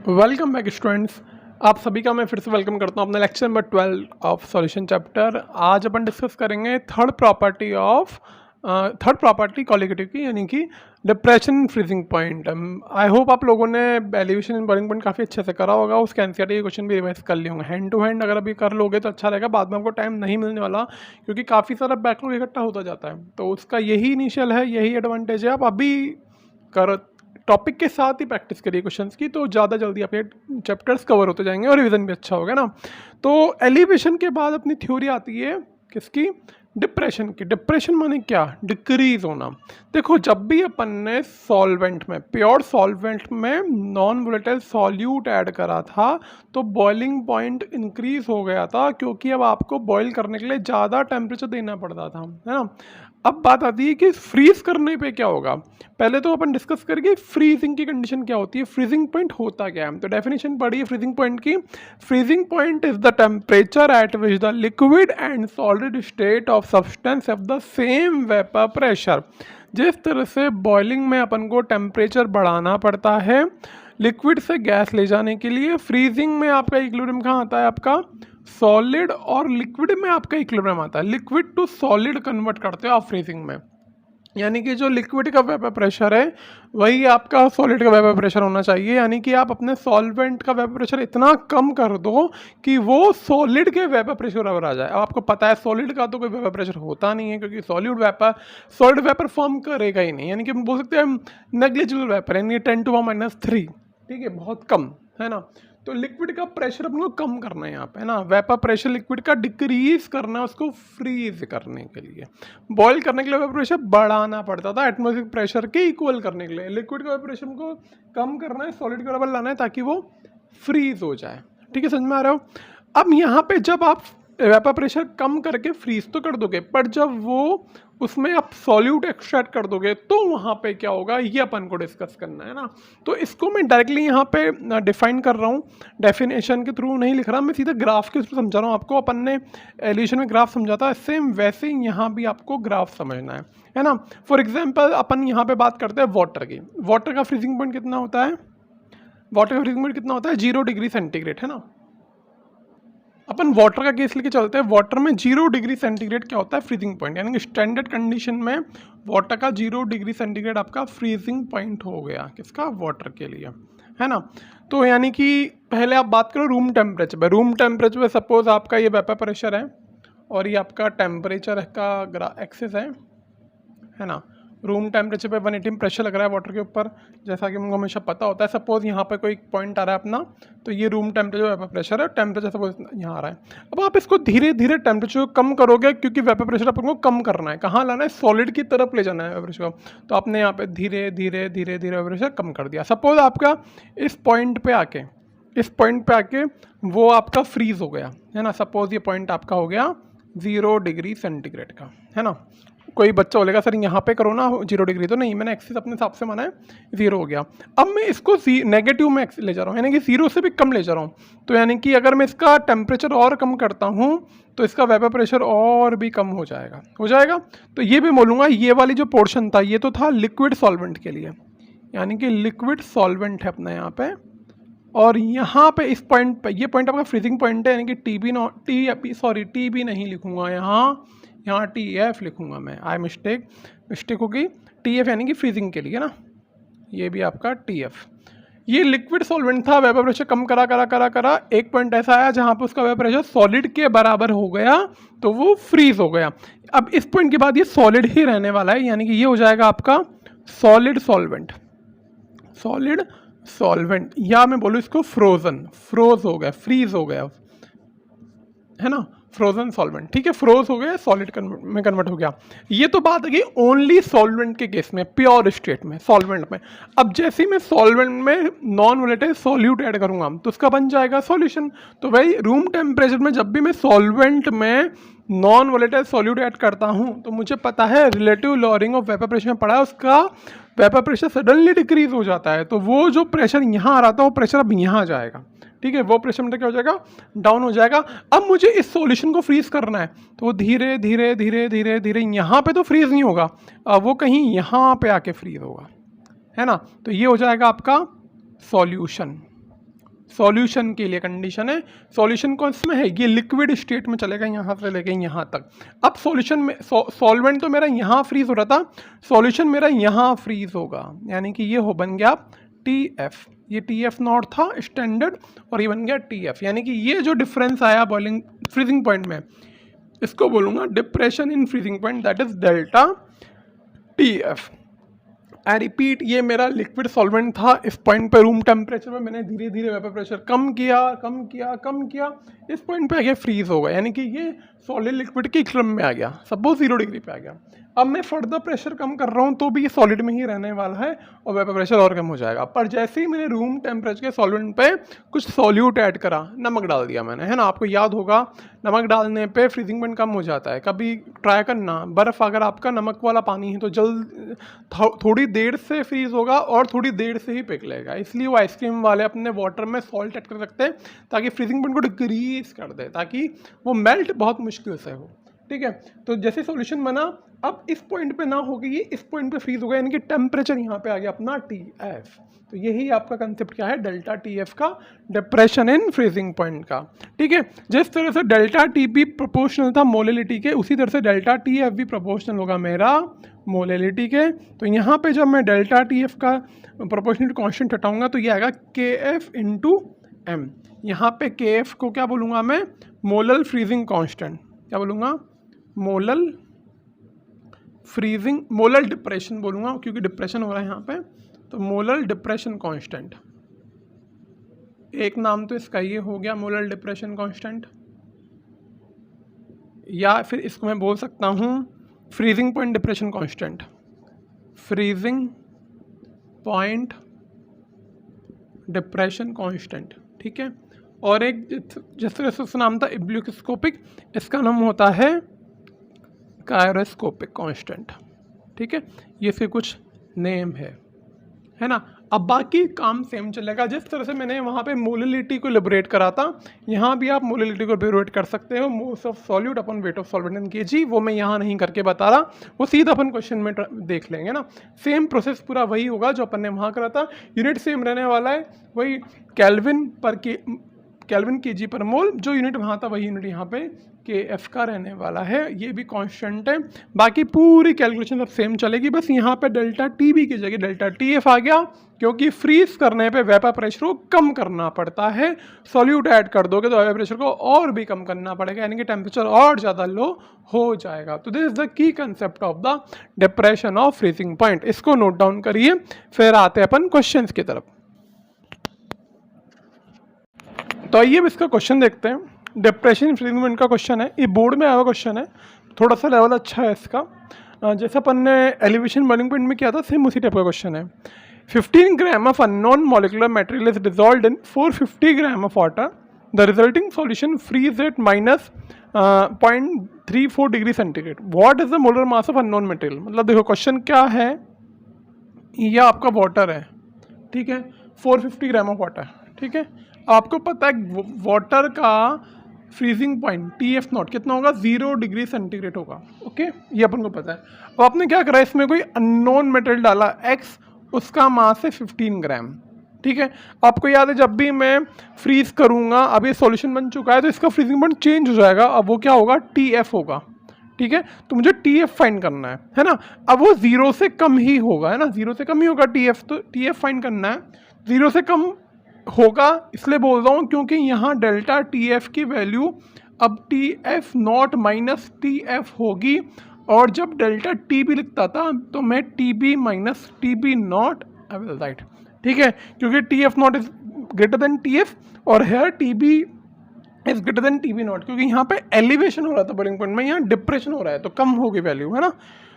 Welcome back students. आप सभी का मैं फिर से वेलकम करता हूँ अपने lecture number 12 of solution chapter. आज अपन डिस्कस करेंगे थर्ड प्रॉपर्टी कॉलिगेटिव की, यानी कि depression freezing point. I hope आप लोगों ने एलिवेशन एंड बॉइलिंग पॉइंट काफ़ी अच्छे से करा होगा, उसके एनसीईआरटी के क्वेश्चन भी रिवाइज कर लिए होंगे हैंड टू हैंड। अगर अभी कर लोगे तो अच्छा रहेगा, बाद में आपको टाइम नहीं मिलने वाला क्योंकि काफ़ी सारा बैकलॉग इकट्ठा होता जाता है। तो उसका यही इनिशियल है, यही एडवांटेज है। आप अभी कर टॉपिक के साथ ही प्रैक्टिस करिए क्वेश्चंस की, तो ज़्यादा जल्दी आपके चैप्टर्स कवर होते जाएंगे और रिवीजन भी अच्छा होगा ना। तो एलिवेशन के बाद अपनी थ्योरी आती है किसकी? डिप्रेशन की। डिप्रेशन माने क्या? डिक्रीज होना। देखो, जब भी अपन ने सॉल्वेंट में, प्योर सॉल्वेंट में नॉन वोलेटाइल सॉल्यूट ऐड करा था तो बॉइलिंग पॉइंट इंक्रीज हो गया था, क्योंकि अब आपको बॉईल करने के लिए ज़्यादा टेम्परेचर देना पड़ता था, है ना। अब बात आती है कि फ्रीज करने पे क्या होगा। पहले तो अपन डिस्कस करेंगे फ्रीजिंग की कंडीशन क्या होती है, फ्रीजिंग पॉइंट होता क्या है। तो डेफिनेशन पढ़िए फ्रीजिंग पॉइंट की। Freezing point is the temperature at which the liquid and solid state of substance have the same vapour pressure. जिस तरह से बॉइलिंग में अपन को टेम्परेचर बढ़ाना पड़ता है लिक्विड से गैस ले जाने के लिए, फ्रीजिंग में आपका इक्विलिब्रियम कहाँ आता है? आपका सॉलिड और लिक्विड में आपका इक्विलिब्रियम आता है। लिक्विड टू सॉलिड कन्वर्ट करते हो आप फ्रीजिंग में, यानी कि जो लिक्विड का वेपर प्रेशर है वही आपका सॉलिड का वेपर प्रेशर होना चाहिए। यानी कि आप अपने सॉल्वेंट का वेपर प्रेशर इतना कम कर दो कि वो सॉलिड के वेपर प्रेशर बराबर आ जाए। अब आपको पता है सॉलिड का तो कोई वेपर प्रेशर होता नहीं है, क्योंकि सॉलिड वेपर फॉर्म करेगा ही नहीं। यानी कि हम बोल सकते हैं नेग्लिजिबल वेपर, यानी 10⁻³ ठीक है, बहुत कम, है ना। तो लिक्विड का प्रेशर अपन को कम करना है यहाँ पे, है ना। वेपर प्रेशर लिक्विड का डिक्रीज करना है, उसको फ्रीज करने के लिए। बॉईल करने के लिए वेपर प्रेशर बढ़ाना पड़ता था एटमॉस्फेरिक प्रेशर के इक्वल करने के लिए। लिक्विड का वेपर प्रेशर को कम करना है, सॉलिड के बराबर लाना है ताकि वो फ्रीज हो जाए। ठीक है, समझ में आ रहा हो? अब यहाँ पे जब आप वेपर प्रेशर कम करके फ्रीज तो कर दोगे, पर जब वो उसमें आप सॉल्यूट एक्सट्रैक्ट कर दोगे तो वहाँ पे क्या होगा, ये अपन को डिस्कस करना है ना। तो इसको मैं डायरेक्टली यहाँ पे डिफाइन कर रहा हूँ, डेफिनेशन के थ्रू नहीं लिख रहा, मैं सीधा ग्राफ के थ्रू समझा रहा हूँ आपको। अपन ने एलिवेशन में ग्राफ समझा था, सेम वैसे ही यहाँ भी आपको ग्राफ समझना है ना। फॉर एग्जाम्पल अपन यहाँ पे बात करते हैं वाटर की। वाटर का फ्रीजिंग पॉइंट कितना होता है? वाटर का फ्रीजिंग पॉइंट कितना होता है? 0 डिग्री सेंटीग्रेड, है ना। अपन वाटर का केस लेके चलते हैं। वाटर में 0 डिग्री सेंटीग्रेड क्या होता है? Freezing point. यानी कि स्टैंडर्ड कंडीशन में वाटर का 0 डिग्री सेंटीग्रेड आपका फ्रीजिंग पॉइंट हो गया। किसका? वाटर के लिए, है ना। तो यानी कि पहले आप बात करो रूम टेम्परेचर पे। रूम टेम्परेचर पे सपोज आपका ये वेपर प्रेशर है और ये आपका टेम्परेचर का एक्सेस है ना। रूम टेम्परेचर पे 180 प्रेशर लग रहा है वाटर के ऊपर, जैसा कि हमको हमेशा पता होता है। सपोज यहाँ पे कोई पॉइंट आ रहा है अपना, तो ये रूम टेम्परेचर वेपर प्रेशर है। टेम्परेचर सपोज यहाँ आ रहा है। अब आप इसको धीरे धीरे टेम्परेचर को कम करोगे, क्योंकि वेपर प्रेशर अपन को कम करना है। कहाँ लाना है? सॉलिड की तरफ ले जाना है वेपर प्रेशर को। तो आपने यहाँ पे धीरे धीरे धीरे धीरे वेपर प्रेशर कम कर दिया। सपोज आपका इस पॉइंट पे आके वो आपका फ्रीज हो गया, है ना। सपोज ये पॉइंट आपका हो गया 0 डिग्री सेंटीग्रेड का, है ना। कोई बच्चा बोलेगा सर यहाँ पे करो ना 0 डिग्री, तो नहीं, मैंने एक्सिस अपने हिसाब से माना है, 0 हो गया। अब मैं इसको नेगेटिव में ले जा रहा हूँ, यानी कि 0 से भी कम ले जा रहा हूँ। तो यानी कि अगर मैं इसका टेम्परेचर और कम करता हूँ तो इसका वेपर प्रेशर और भी कम हो जाएगा। तो ये भी बोलूँगा, ये वाली जो पोर्शन था ये तो था लिक्विड सॉल्वेंट के लिए, यानी कि लिक्विड सॉल्वेंट है अपना यहाँ पे। और यहाँ पे इस पॉइंट पे, ये पॉइंट आपका फ्रीजिंग पॉइंट है, यानी कि टी बी नहीं लिखूँगा यहाँ TF लिखूँगा मैं। मिस्टेक होगी। TF यानी कि फ्रीजिंग के लिए ना, ये भी आपका TF। ये लिक्विड सॉल्वेंट था, वेपर प्रेशर कम करा एक पॉइंट ऐसा आया जहाँ पे उसका वेपर प्रेशर सॉलिड के बराबर हो गया, तो वो फ्रीज हो गया। अब इस पॉइंट के बाद ये सॉलिड ही रहने वाला है, यानी कि ये हो जाएगा आपका सॉलिड सॉल्वेंट, या मैं बोलूँ इसको फ्रीज हो गया, है ना। फ्रोजन सॉल्वेंट, ठीक है, फ्रोज हो गया, सॉलिड में कन्वर्ट हो गया। ये तो बात है कि ओनली सॉल्वेंट के केस में, प्योर स्टेट में, सॉल्वेंट में। अब जैसे ही मैं सॉल्वेंट में नॉन वोलेटाइल सॉल्यूट ऐड करूंगा तो उसका बन जाएगा सॉल्यूशन। तो भाई रूम टेम्परेचर में जब भी मैं सॉल्वेंट में नॉन वोलेटाइल सॉल्यूट ऐड करता हूं तो मुझे पता है relative lowering of vapour pressure में पड़ा है, उसका वेपर प्रेशर सडनली डिक्रीज हो जाता है। तो वो जो प्रेशर यहाँ आ रहा था वो प्रेशर अब यहाँ आ जाएगा, ठीक है। वो प्रेशर में क्या हो जाएगा? डाउन हो जाएगा। अब मुझे इस सॉल्यूशन को फ्रीज करना है, तो वो धीरे धीरे धीरे धीरे धीरे यहाँ पे तो फ्रीज नहीं होगा, वो कहीं यहाँ पे आके फ्रीज होगा, है ना। तो ये हो जाएगा आपका सॉल्यूशन, सॉल्यूशन के लिए कंडीशन है, सॉल्यूशन कौन सी में है, ये लिक्विड स्टेट में चलेगा यहाँ से लेके यहाँ तक। अब सॉल्यूशन में सॉल्वेंट तो मेरा यहाँ फ्रीज हो रहा था, सॉल्यूशन मेरा यहाँ फ्रीज होगा, यानी कि ये हो बन गया TF, ये TF नॉट था स्टैंडर्ड और ये बन गया TF, यानी कि ये जो डिफरेंस आया बॉइलिंग फ्रीजिंग पॉइंट में, इसको बोलूँगा depression in freezing point, that is delta TF। I repeat, ये मेरा लिक्विड सॉल्वेंट था, इस पॉइंट पे रूम टेम्परेचर में मैंने धीरे धीरे वेपर प्रेशर कम किया, इस पॉइंट पे आ गया फ्रीज हो गया, यानी कि ये सॉलिड लिक्विड के इक्विलिब्रियम में आ गया, सपोज 0 डिग्री पे आ गया। अब मैं फर्दर प्रेशर कम कर रहा हूँ तो भी ये सॉलिड में ही रहने वाला है और वेपर प्रेशर और कम हो जाएगा। पर जैसे ही मैंने रूम टेम्परेचर के सॉल्वेंट पे कुछ सॉल्यूट ऐड करा, नमक डाल दिया मैंने, है ना, आपको याद होगा नमक डालने पे फ्रीजिंग पॉइंट कम हो जाता है। कभी ट्राई करना, बर्फ़ अगर आपका नमक वाला पानी है तो जल्द थोड़ी देर से फ्रीज होगा और थोड़ी देर से ही पिघलेगा, इसलिए वो आइसक्रीम वाले अपने वाटर में सॉल्ट ऐड कर सकते हैं ताकि फ्रीजिंग पॉइंट को डिक्रीज कर दे, ताकि वो मेल्ट बहुत मुश्किल से हो। ठीक है, तो जैसे सॉल्यूशन बना, अब इस पॉइंट पे ना हो गई, ये इस पॉइंट पे फ्रीज हो गया, यानी कि टेम्परेचर यहाँ पे आ गया अपना TF। तो यही आपका कंसेप्ट क्या है, डेल्टा TF का, डिप्रेशन इन फ्रीजिंग पॉइंट का। ठीक है, जिस तरह से डेल्टा TP प्रोपोर्शनल था मोलिलिटी के, उसी तरह से डेल्टा TF भी प्रोपोर्शनल होगा मेरा मोलिलिटी के। तो यहाँ पे जब मैं डेल्टा TF का प्रोपोर्शनल कॉन्स्टेंट हटाऊंगा तो ये आएगा KF इंटू M। यहाँ पे KF को क्या बोलूँगा मैं, मोलल फ्रीजिंग कॉन्स्टेंट, क्या बोलूँगा, मोलल फ्रीजिंग, मोलल डिप्रेशन बोलूँगा क्योंकि डिप्रेशन हो रहा है यहाँ पे, तो मोलल डिप्रेशन कांस्टेंट, एक नाम तो इसका ये हो गया मोलल डिप्रेशन कांस्टेंट, या फिर इसको मैं बोल सकता हूँ freezing point depression constant, freezing point depression constant. ठीक है, और एक जिस तरह से उसका नाम था इब्लियोस्कोपिक, इसका नाम होता है कायरोस्कोपिक कांस्टेंट। ठीक है, ये फिर कुछ नेम है ना। अब बाकी काम सेम चलेगा, जिस तरह से मैंने वहाँ पे मोलिलिटी को लिबरेट करा था, यहाँ भी आप मोलिलिटी को लिबरेट कर सकते हो, moles of solute upon wait of solvent in KG, वो मैं यहाँ नहीं करके बता रहा, वो सीधा अपन क्वेश्चन में देख लेंगे ना। सेम प्रोसेस पूरा वही होगा जो अपन ने वहाँ करा था, यूनिट सेम रहने वाला है, वही केल्विन केजी पर मोल, जो यूनिट वहाँ था वही यूनिट यहाँ पे KF का रहने वाला है, ये भी कांस्टेंट है। बाकी पूरी कैलकुलेशन सब सेम चलेगी, बस यहाँ पे डेल्टा TB की जगह डेल्टा TF आ गया, क्योंकि फ्रीज करने पे वेपर प्रेशर को कम करना पड़ता है, सॉल्यूट ऐड कर दोगे तो वेपर प्रेशर को और भी कम करना पड़ेगा, यानी कि टेम्परेचर और ज़्यादा लो हो जाएगा। तो this is the key concept of the depression of freezing point, इसको नोट डाउन करिए, फिर आते हैं अपन क्वेश्चन की तरफ। तो आइए अब इसका क्वेश्चन देखते हैं। डिप्रेशन फ्रीजिंग पॉइंट का क्वेश्चन है, ये बोर्ड में आया हुआ क्वेश्चन है, थोड़ा सा लेवल अच्छा है इसका। जैसा अपन ने एलिवेशन बॉइलिंग पॉइंट में किया था, सेम उसी टाइप का क्वेश्चन है। 15 gram of unknown molecular material is dissolved in 450 gram of water, the resulting solution freeze at -0.34 degree centigrade, what is the molar mass of unknown material. मतलब देखो question क्या है, यह आपका वाटर है, ठीक है, 450 ग्राम ऑफ वाटर, ठीक है। आपको पता है वाटर का फ्रीजिंग पॉइंट TF नॉट कितना होगा, 0 डिग्री सेंटीग्रेड होगा, ओके, ये अपन को पता है। अब आपने क्या करा, इसमें कोई अननोन मटेरियल डाला X, उसका मास है 15 ग्राम, ठीक है। आपको याद है जब भी मैं फ्रीज करूँगा, अब ये सॉल्यूशन बन चुका है तो इसका फ्रीजिंग पॉइंट चेंज हो जाएगा, अब वो क्या होगा, TF होगा, ठीक है। तो मुझे TF फाइंड करना है ना। अब वो 0 से कम ही होगा, है ना, 0 से कम ही होगा TF, तो TF फाइंड करना है, 0 से कम होगा इसलिए बोल रहा हूँ क्योंकि यहाँ डेल्टा TF की वैल्यू अब TF नॉट माइनस TF होगी, और जब डेल्टा TB लिखता था तो मैं TB minus TB naught I will write, ठीक है, क्योंकि TF naught is greater than TF और here TB is greater than TB naught, क्योंकि यहाँ पे एलिवेशन हो रहा था बॉइलिंग पॉइंट में, यहाँ डिप्रेशन हो रहा है तो कम होगी वैल्यू, है ना।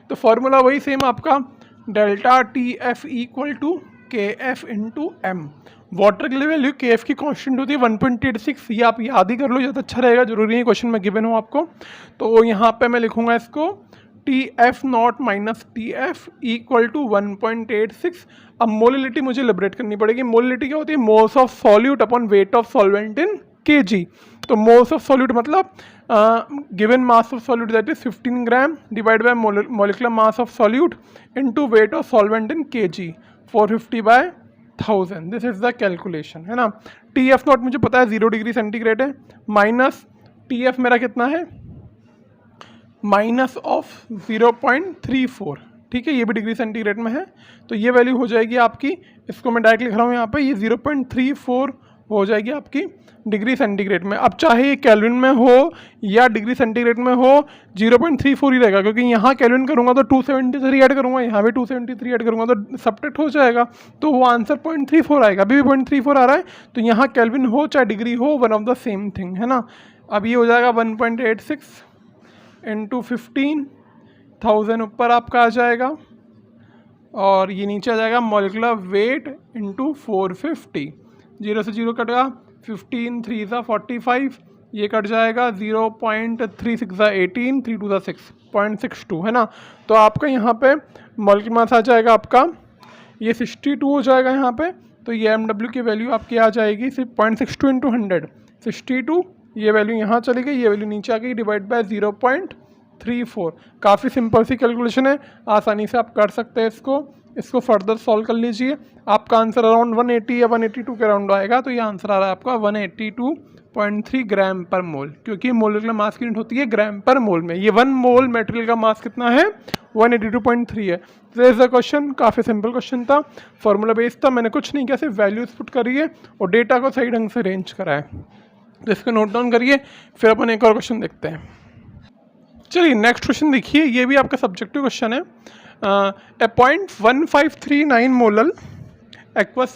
तो फॉर्मूला वही सेम आपका, delta TF equal to KF into M। Water के लिए वैल्यू KF की कांस्टेंट होती है 1.86, ये आप याद ही कर लो, ज़्यादा अच्छा रहेगा, जरूरी है क्वेश्चन में गिवन हो आपको। तो यहाँ पे मैं लिखूँगा इसको TF naught minus TF equal to 1.86। अब मोलिलिटी मुझे लिबरेट करनी पड़ेगी। मोलिलिटी क्या होती है, moles of solute upon weight of solvent in kg। तो मोल्स ऑफ सॉल्यूट मतलब given mass of solute that is 15 gram divide by molecular mass of solute into weight of solvent in kg, 450 by 1000। This is the calculation, है ना। T F naught मुझे पता है 0 degree centigrade है, minus T F मेरा कितना है, minus of 0.34, ठीक है, ये भी डिग्री सेंटीग्रेड में है, तो ये वैल्यू हो जाएगी आपकी, इसको मैं डायरेक्ट लिख रहा हूँ यहाँ पे, ये 0.34 हो जाएगी आपकी डिग्री सेंटीग्रेड में। अब चाहे ये केल्विन में हो या डिग्री सेंटीग्रेड में हो, 0.34 ही रहेगा, क्योंकि यहाँ केल्विन करूँगा तो 273 ऐड करूँगा, यहाँ भी 273 ऐड करूँगा तो सब्ट्रैक्ट हो जाएगा, तो वो आंसर 0.34 आएगा। अभी भी 0.34 आ रहा है, तो यहाँ केल्विन हो चाहे डिग्री हो, one of the same thing, है ना। अब ये हो जाएगा 1.86 इंटू 15,000 ऊपर आपका आ जाएगा, और ये नीचे आ जाएगा मॉलिक्यूलर वेट इंटू 450, 0 से 0 कटेगा, 15 3 सा 45, ये कट जाएगा 0.36 सा 18, 3 2 सा 6.62, है ना। तो आपका यहाँ पे मॉलिक्यूलर मास आ जाएगा आपका, ये 62 हो जाएगा यहाँ पे, तो ये MW की वैल्यू आपकी आ जाएगी सिर्फ 0.62 इंटू 100, 62, ये वैल्यू यहाँ चली गई, ये वैल्यू नीचे आ गई, डिवाइड बाय 0.34। काफ़ी सिंपल सी कैलकुलेशन है, आसानी से आप कर सकते हैं इसको फर्दर सॉल्व कर लीजिए। आपका आंसर अराउंड 180 या 182 के अराउंड आएगा, तो ये आंसर आ रहा है आपका 182.3 ग्राम पर मोल, क्योंकि मोलिकुलर मास की यूनिट होती है ग्राम पर मोल में। ये 1 मोल मटेरियल का मास कितना है, 182.3 है। तो इज द क्वेश्चन, काफ़ी सिंपल क्वेश्चन था, फॉर्मूला बेस्ड था, मैंने कुछ नहीं किया, सिर्फ वैल्यूज पुट करी है और डेटा को सही ढंग से अरेंज करा है। तो इसको नोट डाउन करिए, फिर अपन एक और क्वेश्चन देखते हैं। चलिए नेक्स्ट क्वेश्चन देखिए, ये भी आपका सब्जेक्टिव क्वेश्चन है। A 0.1539 molar aqueous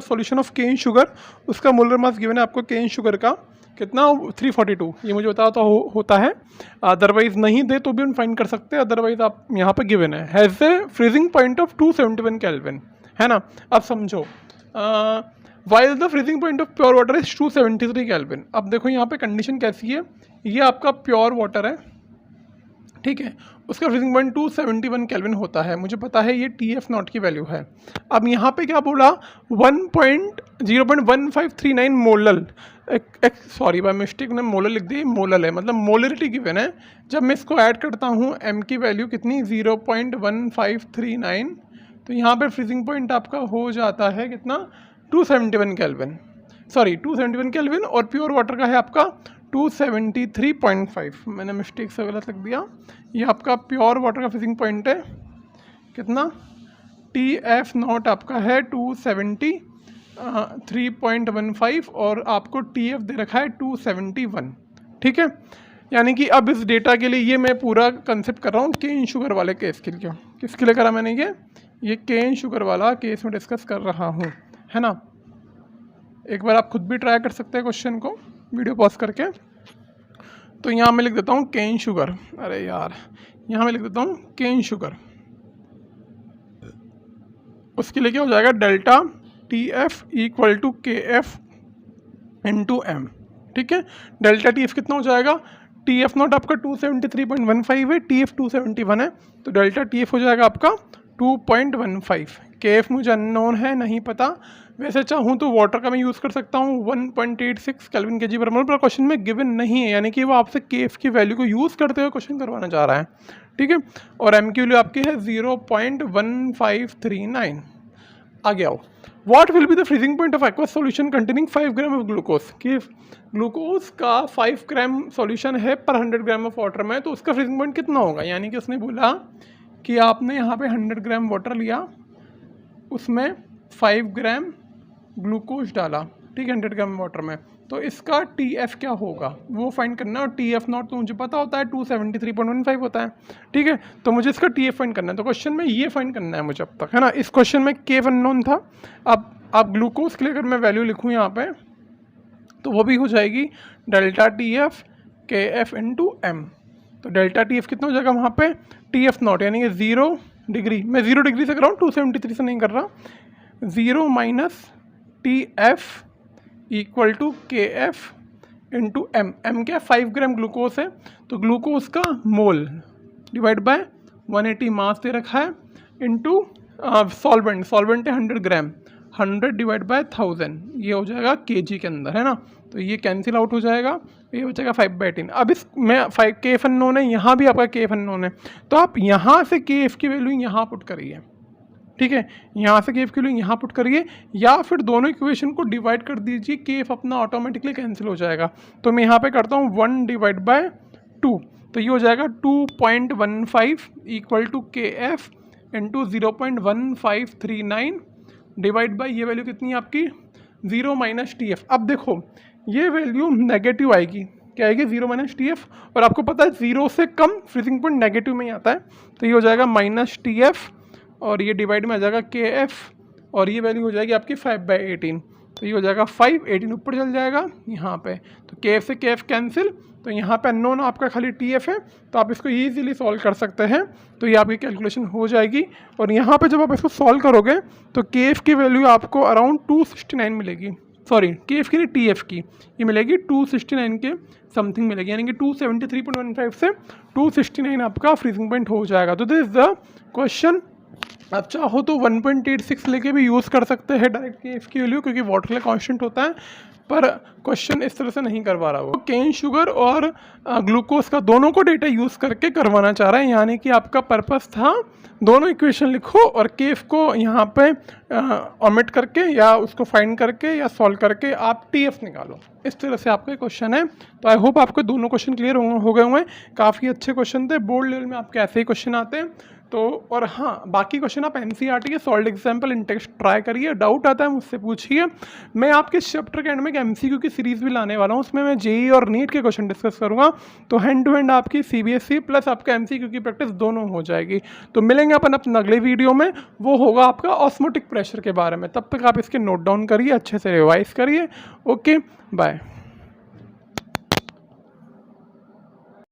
solution of cane sugar, उसका मोलर मास गिवन है आपको केन शुगर का कितना, 342, ये मुझे बताया तो होता है, अदरवाइज नहीं दे तो भी हम फाइंड कर सकते हैं, अदरवाइज आप यहाँ पर गिवन है, has a freezing point of 271 kelvin, है ना। अब समझो, while the freezing point of pure water is 273 kelvin. अब देखो यहाँ पे कंडीशन कैसी है, ये आपका प्योर वाटर है, ठीक है, उसका फ्रीजिंग पॉइंट 271 केल्विन होता है, मुझे पता है ये TF नॉट की वैल्यू है। अब यहाँ पे क्या बोला, 0.1539 मोलल, सॉरी बाय मिस्टेक ने मोलल लिख दी, मोलल है, मतलब मोलरिटी गिवन है। जब मैं इसको ऐड करता हूँ, M की वैल्यू कितनी 0.1539, तो यहाँ पे फ्रीजिंग पॉइंट आपका हो जाता है कितना, 271 केल्विन, सॉरी 271 केल्विन, और प्योर वाटर का है आपका 273.5, मैंने मिस्टेक से गलत लिख दिया। ये आपका प्योर वाटर का फ्रीजिंग पॉइंट है कितना, TF नॉट आपका है 273.15, और आपको TF दे रखा है 271, ठीक है। यानी कि अब इस डेटा के लिए, ये मैं पूरा कंसेप्ट कर रहा हूँ केन शुगर वाले केस के लिए। किसके लिए करा मैंने ये केन शुगर वाला केस में डिस्कस कर रहा हूँ, है ना। एक बार आप खुद भी ट्राई कर सकते हैं क्वेश्चन को वीडियो पॉज करके। तो यहाँ मैं लिख देता हूँ केन शुगर, अरे यार यहाँ मैं लिख देता हूँ केन शुगर, उसके लिए क्या हो जाएगा, delta TF equal to KF into M, ठीक है। डेल्टा TF कितना हो जाएगा, TF नॉट आपका 273.15 है, TF 271 है, तो डेल्टा TF हो जाएगा आपका 2.15। KF मुझे अननोन है, नहीं पता, वैसे चाहूँ तो वाटर का मैं यूज़ कर सकता हूँ 1.86 केल्विन केजी पर मोल, पर क्वेश्चन में गिवन नहीं है, यानी कि वो आपसे KF की वैल्यू को यूज़ करते हुए क्वेश्चन करवाना चाह रहा है, ठीक है। और M की वैल्यू आपकी है 0.1539। आगे आओ, what will be the freezing point of aqueous solution containing 5 gram of glucose, कि ग्लूकोज का 5 ग्राम सॉल्यूशन है पर 100 ग्राम ऑफ वाटर में, तो उसका फ्रीजिंग पॉइंट कितना होगा। यानी कि उसने बोला कि आपने यहाँ पे 100 ग्राम वाटर लिया, उसमें 5 ग्राम ग्लूकोज डाला, ठीक है, 100 ग्राम वाटर में, तो इसका TF क्या होगा वो फाइंड करना है। और TF नॉट तो मुझे पता होता है 273.15 होता है, ठीक है, तो मुझे इसका TF फाइंड करना है। तो क्वेश्चन में ये फाइंड करना है मुझे अब तक, है ना। इस क्वेश्चन में KF अननोन था, अब ग्लूकोज के लिए अगर मैं वैल्यू लिखूँ यहाँ पे, तो वो भी हो जाएगी delta TF KF into M। तो डेल्टा TF कितना हो जाएगा वहाँ पे, TF नॉट यानी कि 0 डिग्री, मैं 0 डिग्री से कर रहा हूँ, 273 से नहीं कर रहा, 0 minus TF equal to KF into M। M क्या, 5 ग्राम ग्लूकोज है, तो ग्लूकोज का मोल डिवाइड बाय 180 मास दे रखा है, इंटू सॉल्वेंट है 100 ग्राम, 100 डिवाइड बाय 1000, ये हो जाएगा केजी के अंदर, है ना। तो ये कैंसिल आउट हो जाएगा, ये हो जाएगा 5/18। अब इस में 5 KF अननोन है, यहाँ भी आपका KF अननोन है, तो आप यहाँ से KF की वैल्यू यहाँ पुट करिए, ठीक है। यहाँ से केएफ की वैल्यू यहाँ पुट करिए या फिर दोनों इक्वेशन को डिवाइड कर दीजिए, केएफ अपना ऑटोमेटिकली कैंसिल हो जाएगा। तो मैं यहाँ पे करता हूँ 1 डिवाइड बाय 2, तो ये हो जाएगा 2.15 इक्वल टू के एफ इंटू 0.1539 डिवाइड बाई ये वैल्यू कितनी है आपकी 0 माइनस टी एफ। अब देखो ये वैल्यू नेगेटिव आएगी, क्या आएगी 0 माइनस टी एफ, और आपको पता है 0 से कम फ्रीजिंग पॉइंट नेगेटिव में ही आता है, तो ये हो जाएगा माइनस टी एफ और ये डिवाइड में आ जाएगा के एफ और ये वैल्यू हो जाएगी आपकी 5/18, तो ये हो जाएगा 5/18 ऊपर चल जाएगा यहाँ पे, तो के एफ से के एफ कैंसिल, तो यहाँ पे अननोन आपका खाली टी एफ है, तो आप इसको ईजिली सॉल्व कर सकते हैं, तो ये आपकी कैलकुलेशन हो जाएगी। और यहाँ पे जब आप इसको सॉल्व करोगे तो के एफ की वैल्यू आपको अराउंड 269 मिलेगी, सॉरी के एफ की नहीं टी एफ की, ये मिलेगी 269 के समथिंग मिलेगी, यानी कि 273.15 से 269 आपका फ्रीजिंग पॉइंट हो जाएगा। तो दिस इज द क्वेश्चन। आप चाहो तो 1.86 लेके भी यूज़ कर सकते हैं डायरेक्ट के एफ की वैल्यू, क्योंकि वाटर का कांस्टेंट होता है, पर क्वेश्चन इस तरह से नहीं करवा रहा वो। केन शुगर और ग्लूकोज का दोनों को डेटा यूज़ करके करवाना चाह रहे हैं, यानी कि आपका पर्पस था दोनों इक्वेशन लिखो और केफ को यहाँ पे ओमिट करके या उसको फाइंड करके या सॉल्व करके आप टीएफ निकालो। इस तरह से आपका क्वेश्चन है। तो आई होप आपके दोनों क्वेश्चन क्लियर हो गए होंगे। काफ़ी अच्छे क्वेश्चन थे, बोर्ड लेवल में आपके ऐसे ही क्वेश्चन आते हैं। तो और हाँ, बाकी क्वेश्चन आप एनसीईआरटी के solve example in text try करिए, डाउट आता है मुझसे पूछिए। मैं आपके चैप्टर के एंड में एक एमसीक्यू की सीरीज़ भी लाने वाला हूँ, उसमें मैं जेईई और नीट के क्वेश्चन डिस्कस करूँगा, तो हैंड टू हैंड आपकी सीबीएसई प्लस आपका एमसीक्यू की प्रैक्टिस दोनों हो जाएगी। तो मिलेंगे अपन अपने अगले वीडियो में, वो होगा आपका ऑस्मोटिक प्रेशर के बारे में। तब तक आप इसके नोट डाउन करिए, अच्छे से रिवाइज करिए। Okay, bye.